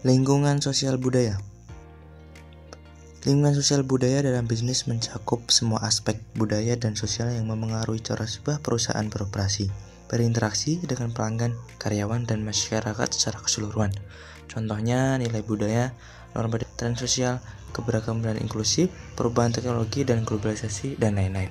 Lingkungan sosial budaya. Lingkungan sosial budaya dalam bisnis mencakup semua aspek budaya dan sosial yang memengaruhi cara sebuah perusahaan beroperasi, berinteraksi dengan pelanggan, karyawan, dan masyarakat secara keseluruhan. Contohnya nilai budaya, norma tren sosial, keberagaman dan inklusif, perubahan teknologi dan globalisasi, dan lain-lain.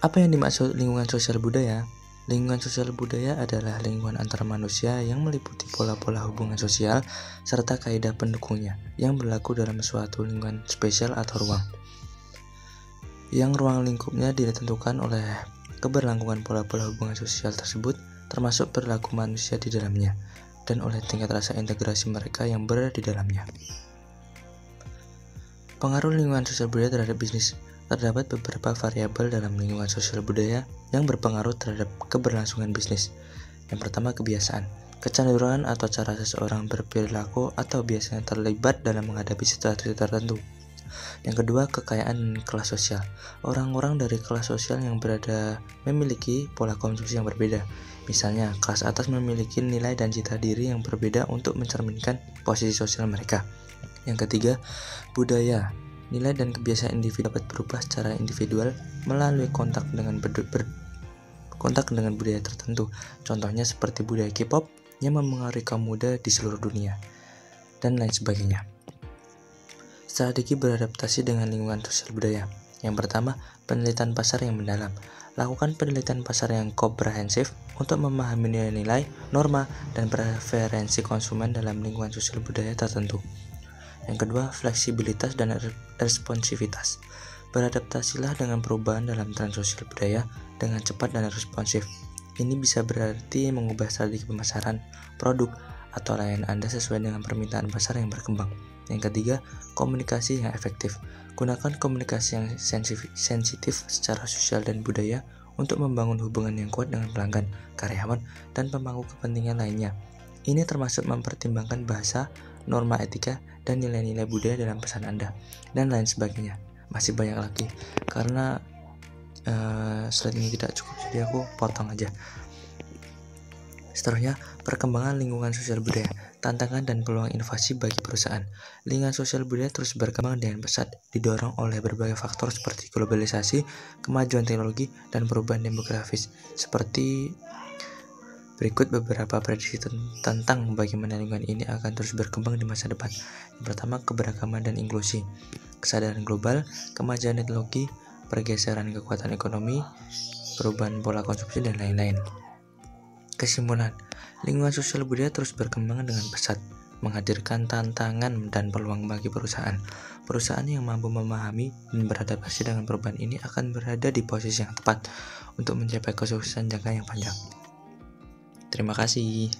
Apa yang dimaksud lingkungan sosial budaya? Lingkungan sosial budaya adalah lingkungan antar manusia yang meliputi pola-pola hubungan sosial serta kaidah pendukungnya yang berlaku dalam suatu lingkungan spesial atau ruang. Yang ruang lingkupnya ditentukan oleh keberlangsungan pola-pola hubungan sosial tersebut, termasuk perilaku manusia di dalamnya, dan oleh tingkat rasa integrasi mereka yang berada di dalamnya. Pengaruh lingkungan sosial budaya terhadap bisnis. Terdapat beberapa variabel dalam lingkungan sosial budaya yang berpengaruh terhadap keberlangsungan bisnis. Yang pertama, kebiasaan, kecenderungan atau cara seseorang berperilaku atau biasanya terlibat dalam menghadapi situasi tertentu. Yang kedua, kekayaan dan kelas sosial. Orang-orang dari kelas sosial yang berada memiliki pola konsumsi yang berbeda. Misalnya, kelas atas memiliki nilai dan citra diri yang berbeda untuk mencerminkan posisi sosial mereka. Yang ketiga, budaya. Nilai dan kebiasaan individu dapat berubah secara individual melalui kontak dengan budaya tertentu. Contohnya seperti budaya K-pop yang memengaruhi kaum muda di seluruh dunia, dan lain sebagainya. Strategi beradaptasi dengan lingkungan sosial budaya. Yang pertama, penelitian pasar yang mendalam. Lakukan penelitian pasar yang komprehensif untuk memahami nilai-nilai, norma, dan preferensi konsumen dalam lingkungan sosial budaya tertentu. Yang kedua, fleksibilitas dan responsivitas. Beradaptasilah dengan perubahan dalam tren sosial budaya dengan cepat dan responsif. Ini bisa berarti mengubah strategi pemasaran, produk, atau layanan Anda sesuai dengan permintaan pasar yang berkembang. Yang ketiga, komunikasi yang efektif. Gunakan komunikasi yang sensitif secara sosial dan budaya untuk membangun hubungan yang kuat dengan pelanggan, karyawan, dan pemangku kepentingan lainnya. Ini termasuk mempertimbangkan bahasa, norma etika, dan nilai-nilai budaya dalam pesan Anda, dan lain sebagainya. Masih banyak lagi, karena slide ini tidak cukup, jadi aku potong aja. Seterusnya, perkembangan lingkungan sosial budaya, tantangan dan peluang inovasi bagi perusahaan. Lingkungan sosial budaya terus berkembang dengan pesat, didorong oleh berbagai faktor seperti globalisasi, kemajuan teknologi, dan perubahan demografis. Seperti berikut beberapa prediksi tentang bagaimana lingkungan ini akan terus berkembang di masa depan. Yang pertama, keberagaman dan inklusi, kesadaran global, kemajuan teknologi, pergeseran kekuatan ekonomi, perubahan pola konsumsi, dan lain-lain. Kesimpulan, lingkungan sosial budaya terus berkembang dengan pesat, menghadirkan tantangan dan peluang bagi perusahaan. Perusahaan yang mampu memahami dan beradaptasi dengan perubahan ini akan berada di posisi yang tepat untuk mencapai kesuksesan jangka yang panjang. Terima kasih.